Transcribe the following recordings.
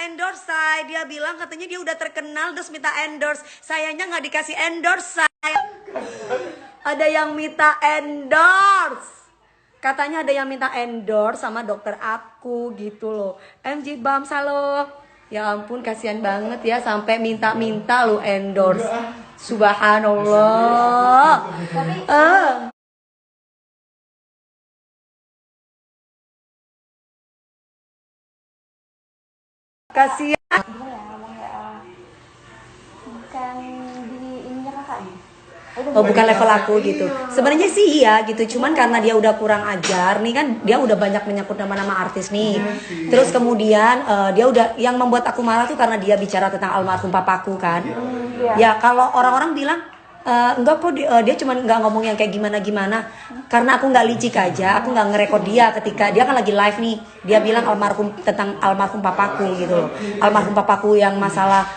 endorse saya. Dia bilang katanya dia udah terkenal terus minta endorse. Sayanya nggak dikasih endorse saya. Ada yang minta endorse. Katanya ada yang minta endorse sama dokter aku gitu loh. MG Bams, halo. Ya ampun, kasihan banget ya sampai minta-minta lo endorse. Subhanallah. Kasihan. Bukan di ininya kakak nih. Oh, bukan level aku gitu. Sebenarnya sih iya gitu, cuman karena dia udah kurang ajar nih kan, dia udah banyak menyangkut nama-nama artis nih. Terus kemudian dia udah, yang membuat aku marah tuh karena dia bicara tentang almarhum papaku kan. Ya kalau orang-orang bilang enggak kok dia cuman nggak ngomong yang kayak gimana-gimana. Karena aku nggak licik aja, aku nggak ngerekod dia ketika dia kan lagi live nih. Dia bilang almarhum tentang almarhum papaku gitu loh. Almarhum papaku yang masa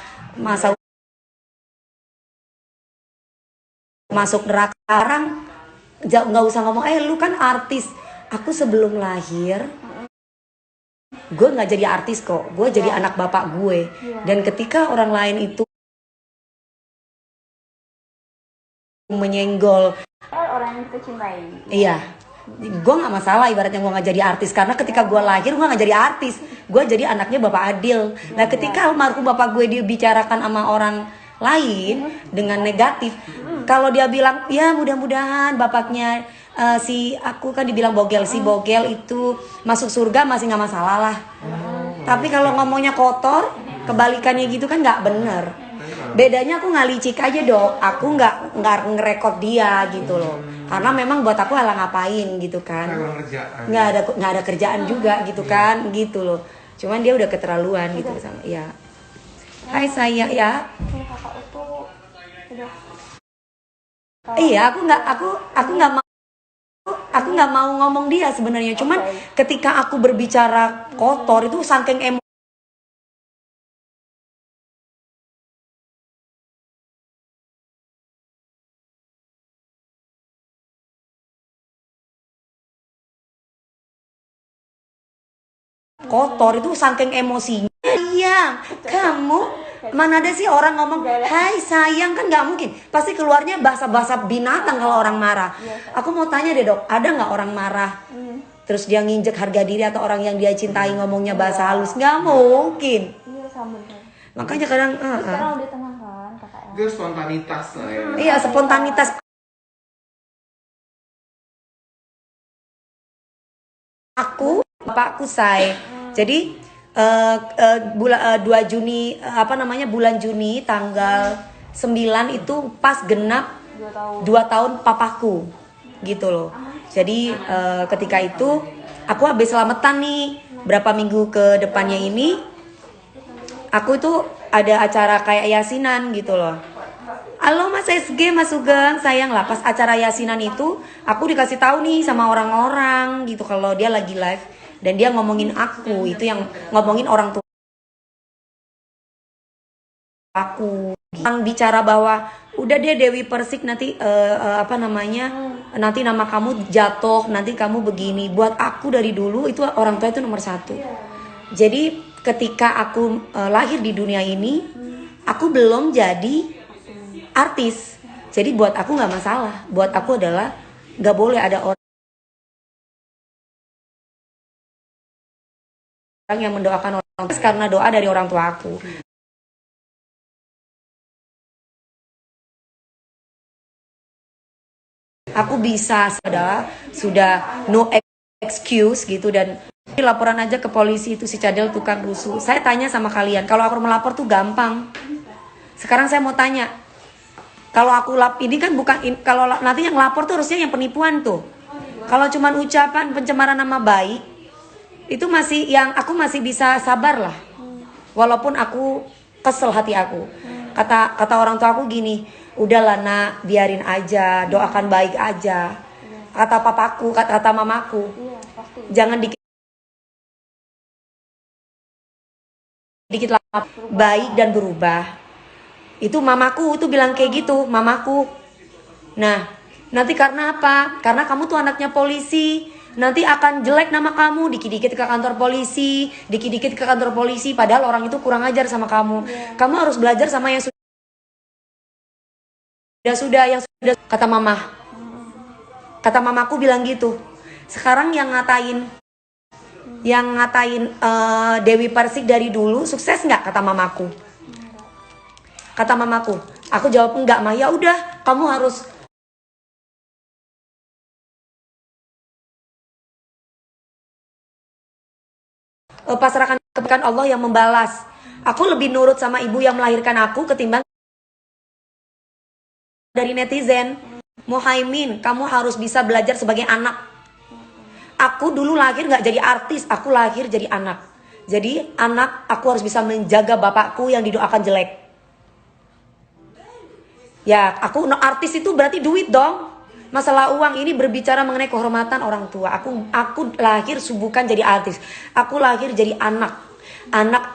masuk neraka. Sekarang nggak usah ngomong lu kan artis. Aku sebelum lahir gue nggak jadi artis kok, gue jadi anak bapak gue. Dan ketika orang lain itu menyenggol Orang yang kita cintai. iya, gue nggak masalah ibaratnya gue nggak jadi artis, karena ketika gue lahir gue nggak jadi artis, gue jadi anaknya bapak Adil. Nah ketika almarhum bapak gue dibicarakan sama orang lain dengan negatif, kalau dia bilang ya mudah-mudahan bapaknya si aku kan dibilang bogel, si bogel itu masuk surga masih nggak masalah lah. Tapi kalau ngomongnya kotor, kebalikannya gitu kan nggak bener. Bedanya aku nggak licik aja dong, aku nggak ngerekod dia gitu loh, karena memang buat aku halang ngapain gitu kan, nggak ada kerjaan juga gitu kan gitu loh. Cuman dia udah keterlaluan gitu sama ya. Hai saya ya. Kakak itu udah. Iya, aku nggak mau ngomong dia sebenarnya. Cuman ketika aku berbicara kotor itu saking kotor itu saking emosinya. Sayang, kamu mana ada sih orang ngomong hai sayang, kan nggak mungkin, pasti keluarnya bahasa-bahasa binatang kalau orang marah. Aku mau tanya deh dok, ada nggak orang marah terus dia nginjek harga diri atau orang yang dia cintai ngomongnya bahasa halus? Nggak mungkin. Iya sama. Makanya kadang Sekarang udah tenang kan kakaknya. Itu spontanitas lah ya. iya, spontanitas. Aku bapakku say. Jadi 2 Juni bulan Juni tanggal 9 itu pas genap 2 tahun papaku gitu loh. Jadi ketika itu aku habis selamatan nih, berapa minggu ke depannya ini aku itu ada acara kayak yasinan gitu loh. Halo Mas SG, Mas Sugeng, sayang lah pas acara yasinan itu aku dikasih tahu nih sama orang-orang gitu kalau dia lagi live dan dia ngomongin aku, itu yang ngomongin orang tua aku. Yang bicara bahwa udah deh Dewi Persik nanti nanti nama kamu jatuh, nanti kamu begini. Buat aku dari dulu itu orang tua itu nomor 1. Jadi ketika aku lahir di dunia ini, aku belum jadi artis. Jadi buat aku nggak masalah. Buat aku adalah nggak boleh ada orang yang mendoakan orang tua karena doa dari orang tua aku. Aku bisa sudah no excuse gitu, dan laporan aja ke polisi itu si cadel tukang rusuh. Saya tanya sama kalian, kalau aku melapor tuh gampang. Sekarang saya mau tanya, kalau aku ini kan bukan kalau nanti yang lapor tuh harusnya yang penipuan tuh. Kalau cuman ucapan pencemaran nama baik itu masih yang aku masih bisa sabar lah. Walaupun aku kesel hati aku. Kata orang tua aku gini, udahlah nak, biarin aja, doakan baik aja. Kata papaku, kata mamaku, jangan dikit lama baik dan berubah. Itu mamaku itu bilang kayak gitu, mamaku. Nah, nanti karena apa? Karena kamu tuh anaknya polisi, Nanti akan jelek nama kamu, dikit-dikit ke kantor polisi, dikit-dikit ke kantor polisi, padahal orang itu kurang ajar sama kamu. Kamu harus belajar sama yang yang sudah, kata mama. Kata mamaku bilang gitu. Sekarang yang ngatain Dewi Persik dari dulu sukses nggak, kata mamaku. Kata mamaku, aku jawab enggak, mah ya udah, kamu harus pasrahkan kepada Allah yang membalas. Aku lebih nurut sama ibu yang melahirkan aku ketimbang dari netizen. Muhaimin, kamu harus bisa belajar sebagai anak. Aku dulu lahir nggak jadi artis, aku lahir jadi anak. Jadi anak, aku harus bisa menjaga bapakku yang didoakan jelek. Ya, aku artis itu berarti duit dong. Masalah uang ini berbicara mengenai kehormatan orang tua. Aku lahir bukan jadi artis. Aku lahir jadi anak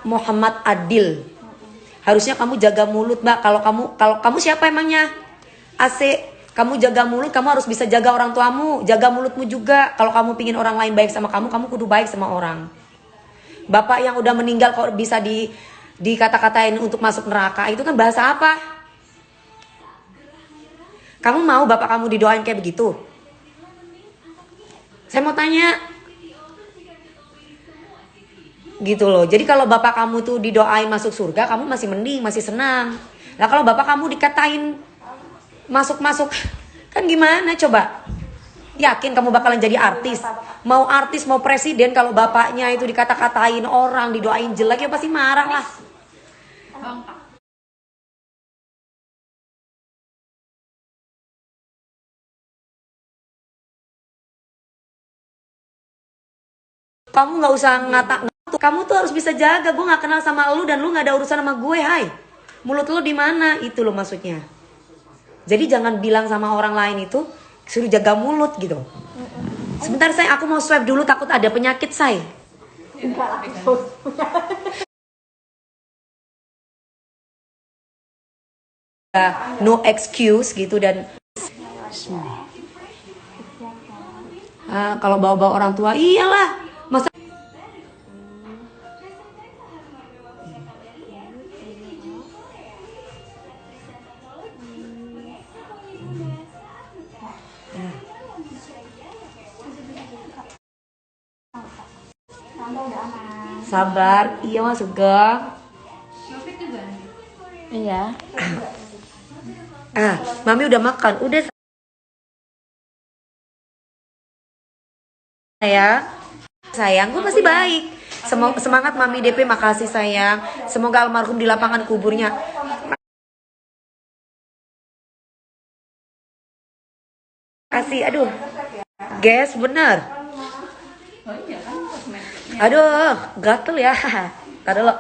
Muhammad Adil. Harusnya kamu jaga mulut, Mbak. Kalau kamu siapa emangnya? AC. Kamu jaga mulut, kamu harus bisa jaga orang tuamu, jaga mulutmu juga. Kalau kamu pingin orang lain baik sama kamu kudu baik sama orang. Bapak yang udah meninggal kok bisa dikata-katain untuk masuk neraka, itu kan bahasa apa? Kamu mau bapak kamu didoain kayak begitu? Saya mau tanya. Gitu loh. Jadi kalau bapak kamu tuh didoain masuk surga, kamu masih mending, masih senang. Nah kalau bapak kamu dikatain masuk kan gimana coba? Yakin kamu bakalan jadi artis? Mau presiden, kalau bapaknya itu dikata-katain orang, didoain jelek, ya pasti marah lah. Kamu nggak usah kamu tuh harus bisa jaga. Gue nggak kenal sama lu dan lu nggak ada urusan sama gue, hai. Mulut lu di mana? Itu loh maksudnya. Jadi jangan bilang sama orang lain itu suruh jaga mulut gitu. Sebentar saya, aku mau swab dulu, takut ada penyakit saya. No excuse gitu. Dan kalau bawa-bawa orang tua, iyalah. Masa sabar, iya masuk gang. Iya. Mami udah makan, udah sayang, gue pasti baik. Semangat Mami DP, makasih sayang. Semoga almarhum di lapangan kuburnya. Kasih, aduh, guys, bener. Aduh, gatel ya. Tadi lo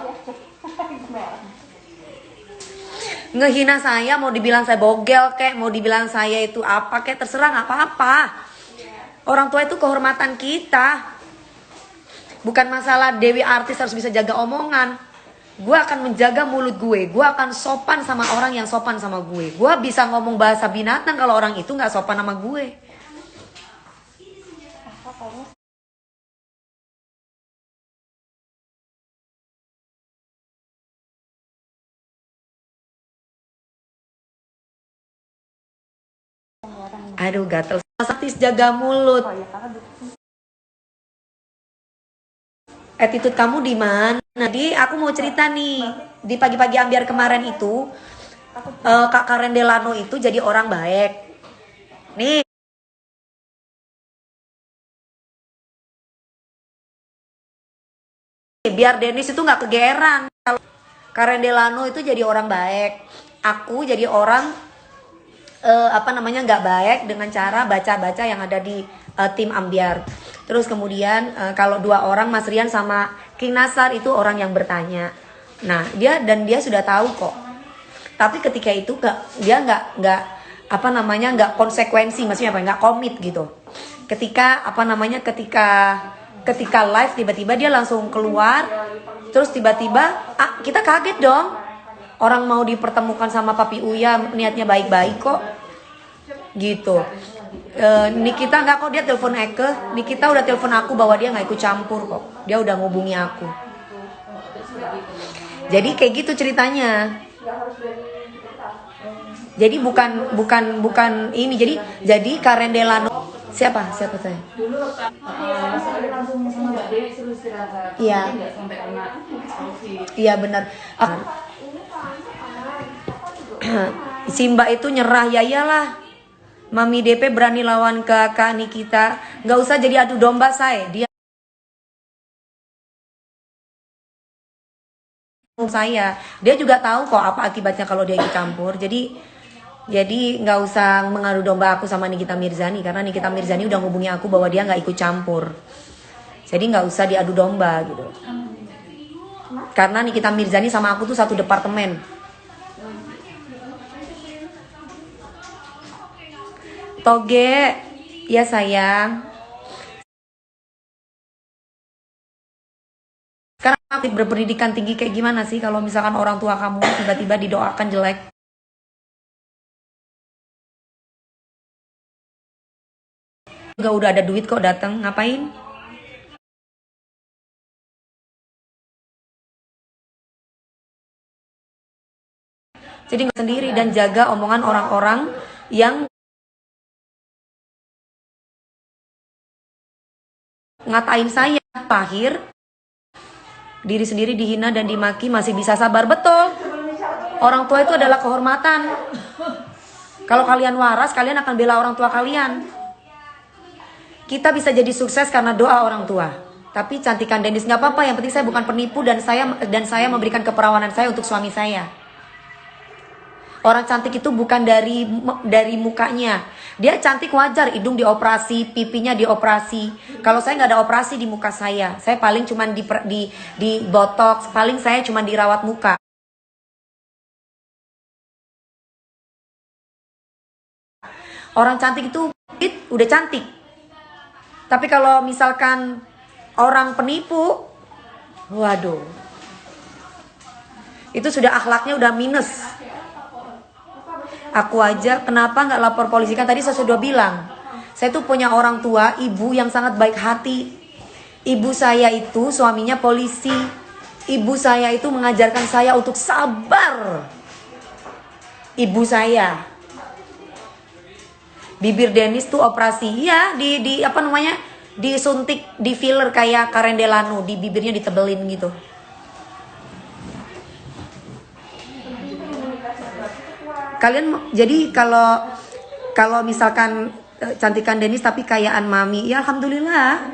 ngehina saya, mau dibilang saya bogel kek, mau dibilang saya itu apa kek, terserah, nggak apa-apa. Orang tua itu kehormatan kita. Bukan masalah Dewi artis harus bisa jaga omongan. Gue akan menjaga mulut gue. Gue akan sopan sama orang yang sopan sama gue. Gue bisa ngomong bahasa binatang kalau orang itu nggak sopan sama gue. Aduh, gatel. Artis jaga mulut. Attitude kamu di mana? Jadi aku mau cerita nih. Di pagi-pagi ambiar kemarin itu, Kak Karen Delano itu jadi orang baik. Nih. Biar Dennis itu nggak kegeeran. Kalau Karen Delano itu jadi orang baik, aku jadi orang nggak baik dengan cara baca-baca yang ada di tim ambiar. Terus kemudian kalau dua orang, Mas Rian sama King Nasar, itu orang yang bertanya. Nah dia sudah tahu kok. Tapi ketika itu dia nggak konsekuensi, maksudnya apa? Nggak komit gitu. Ketika ketika live tiba-tiba dia langsung keluar, terus tiba-tiba kita kaget dong. Orang mau dipertemukan sama Papi Uya niatnya baik-baik kok gitu. Nikita nggak kok, dia telepon Eke. Nikita udah telepon aku bahwa dia nggak ikut campur kok. Dia udah ngubungi aku. Jadi kayak gitu ceritanya. Jadi bukan ini. Jadi Karen Delano siapa saya? Dulu saya langsung sama Mbak Dewi suruh istirahat. Iya. Nggak sampai kena COVID. Iya benar. Si Mbak itu nyerah, ya iyalah. Mami DP berani lawan kakak Nikita. Nggak usah jadi adu domba saya. Dia juga tahu kok apa akibatnya kalau dia ikut campur. Jadi nggak usah mengadu domba aku sama Nikita Mirzani, karena Nikita Mirzani udah ngubungi aku bahwa dia nggak ikut campur. Jadi nggak usah diadu domba gitu. Karena Nikita Mirzani sama aku tuh satu departemen. Toge, ya sayang. Sekarang aktif berpendidikan tinggi kayak gimana sih kalau misalkan orang tua kamu tiba-tiba didoakan jelek? Juga udah ada duit kok datang, ngapain? Jadi nggak sendiri dan jaga omongan orang-orang yang ngatain saya, pahir, diri sendiri dihina dan dimaki masih bisa sabar. Betul. Orang tua itu adalah kehormatan. Kalau kalian waras, kalian akan bela orang tua kalian. Kita bisa jadi sukses karena doa orang tua. Tapi cantikan Dennis nggak apa-apa, yang penting saya bukan penipu dan saya memberikan keperawanan saya untuk suami saya. Orang cantik itu bukan dari mukanya. Dia cantik wajar, hidung dioperasi, pipinya dioperasi. Kalau saya nggak ada operasi di muka saya paling cuman di botox, paling saya cuman dirawat muka. Orang cantik itu udah cantik. Tapi kalau misalkan orang penipu, waduh, itu sudah akhlaknya udah minus. Aku aja kenapa nggak lapor polisi, kan tadi saya sudah bilang. Saya tuh punya orang tua, ibu yang sangat baik hati. Ibu saya itu suaminya polisi. Ibu saya itu mengajarkan saya untuk sabar. Ibu saya. Bibir Dennis tuh operasi, ya di apa namanya, disuntik, di filler kayak Karen Delano, di bibirnya ditebelin gitu. Kalian jadi kalau misalkan cantikan Dennis tapi kayaan mami, ya alhamdulillah.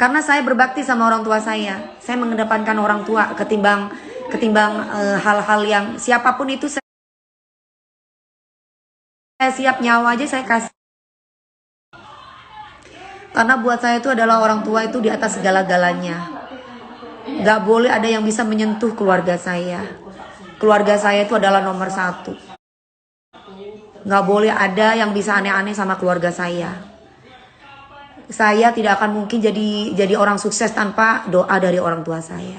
Karena saya berbakti sama orang tua saya. Saya mengedepankan orang tua ketimbang hal-hal yang siapapun itu saya siap nyawa aja saya kasih. Karena buat saya itu adalah orang tua itu di atas segala-galanya. Gak boleh ada yang bisa menyentuh keluarga saya. Keluarga saya itu adalah nomor 1. Gak boleh ada yang bisa aneh-aneh sama keluarga saya. Saya tidak akan mungkin jadi orang sukses tanpa doa dari orang tua saya.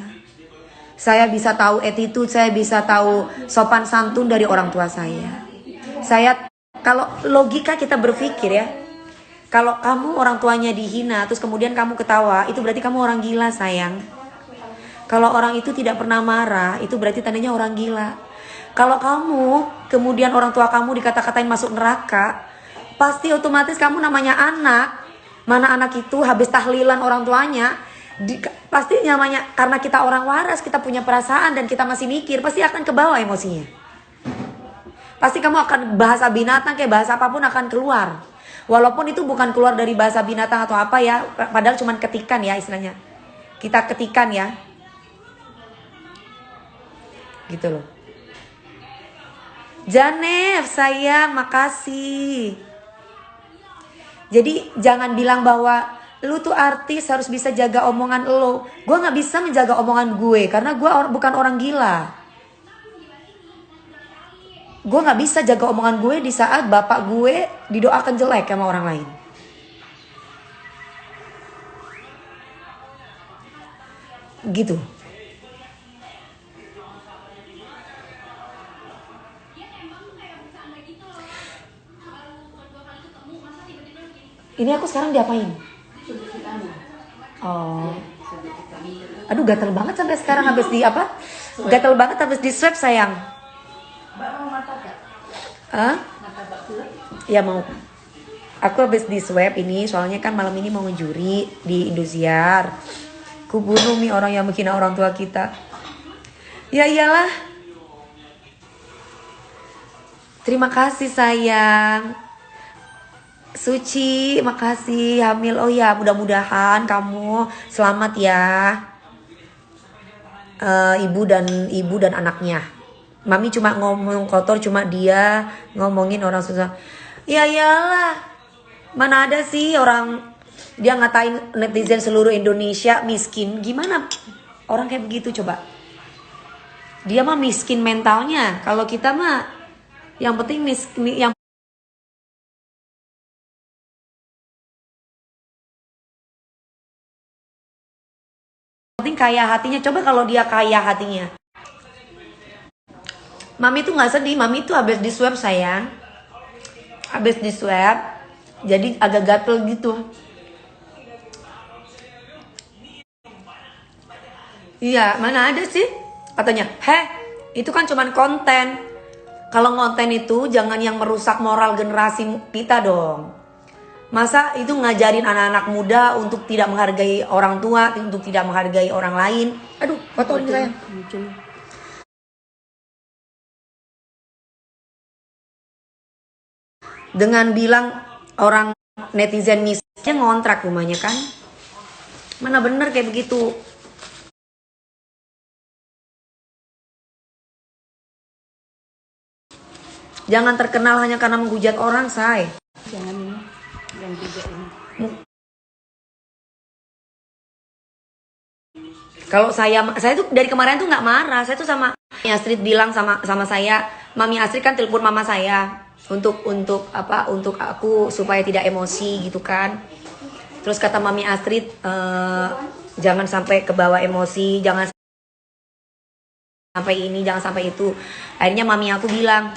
Saya bisa tahu attitude, saya bisa tahu sopan santun dari orang tua saya. Kalau logika kita berpikir ya, kalau kamu orang tuanya dihina terus kemudian kamu ketawa, itu berarti kamu orang gila sayang. Kalau orang itu tidak pernah marah, itu berarti tandanya orang gila. Kalau kamu kemudian orang tua kamu dikata-katain masuk neraka, pasti otomatis kamu namanya anak. Mana anak itu habis tahlilan orang tuanya, pasti namanya, karena kita orang waras, kita punya perasaan dan kita masih mikir, pasti akan ke bawah emosinya. Pasti kamu akan bahasa binatang kayak bahasa apapun akan keluar. Walaupun itu bukan keluar dari bahasa binatang atau apa ya, padahal cuman ketikan ya istilahnya. Kita ketikan ya. Gitu loh. Janef sayang, makasih. Jadi jangan bilang bahwa lu tuh artis harus bisa jaga omongan lo. Gue gak bisa menjaga omongan gue karena gue bukan orang gila. Gue gak bisa jaga omongan gue di saat bapak gue didoakan jelek sama orang lain. Gitu. Ini aku sekarang diapain? Oh. Aduh gatel banget sampai sekarang habis di apa? Gatel banget habis di swab sayang. Mbak mau mata gak? Hah? Mata Mbak bulat? Ya mau. Aku habis di swab ini soalnya kan malam ini mau ngejuri di Indosiar. Ku bunuh nih orang yang menghina orang tua kita. Ya iyalah. Terima kasih sayang. Suci, makasih hamil. Oh ya, mudah-mudahan kamu selamat ya. Ibu dan anaknya. Mami cuma ngomong kotor, cuma dia ngomongin orang susah. Ya iyalah. Mana ada sih orang dia ngatain netizen seluruh Indonesia miskin. Gimana orang kayak begitu coba? Dia mah miskin mentalnya. Kalau kita mah yang penting yang penting kaya hatinya. Coba kalau dia kaya hatinya. Mami tuh nggak sedih. Mami tuh habis di swab sayang. Habis di swab. Jadi agak gatel gitu. Iya, mana ada sih? Katanya, itu kan cuman konten. Kalau konten itu jangan yang merusak moral generasi kita dong. Masa itu ngajarin anak-anak muda untuk tidak menghargai orang tua, untuk tidak menghargai orang lain. Aduh, kotor ini saya. Dengan bilang orang netizen miskin ngontrak rumahnya kan. Mana bener kayak begitu. Jangan terkenal hanya karena menghujat orang, say. Jangan ini, yang 3 ini. Kalau saya tuh dari kemarin tuh nggak marah. Saya tuh sama Mami Astrid bilang sama saya, Mami Astrid kan telepon mama saya untuk aku supaya tidak emosi gitu kan. Terus kata Mami Astrid, jangan sampai kebawa emosi, jangan sampai ini, jangan sampai itu. Akhirnya mami aku bilang,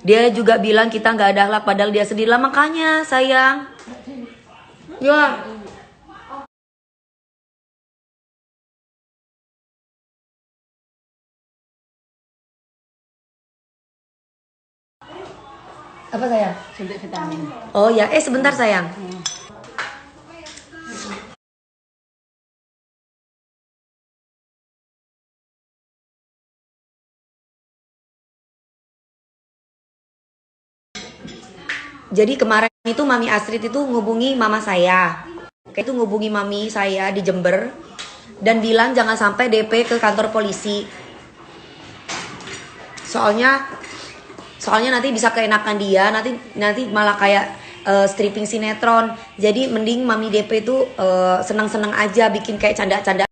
dia juga bilang kita nggak ada akhlak, padahal dia sendiri lah. Makanya sayang, ya. Apa sayang? Suntik vitamin. Oh ya, sebentar sayang. Jadi kemarin itu Mami Astrid itu ngubungi mama saya. Itu ngubungi mami saya di Jember dan bilang jangan sampai DP ke kantor polisi. Soalnya nanti bisa keenakan dia, nanti malah kayak stripping sinetron. Jadi mending mami DP itu senang-senang aja bikin kayak canda-canda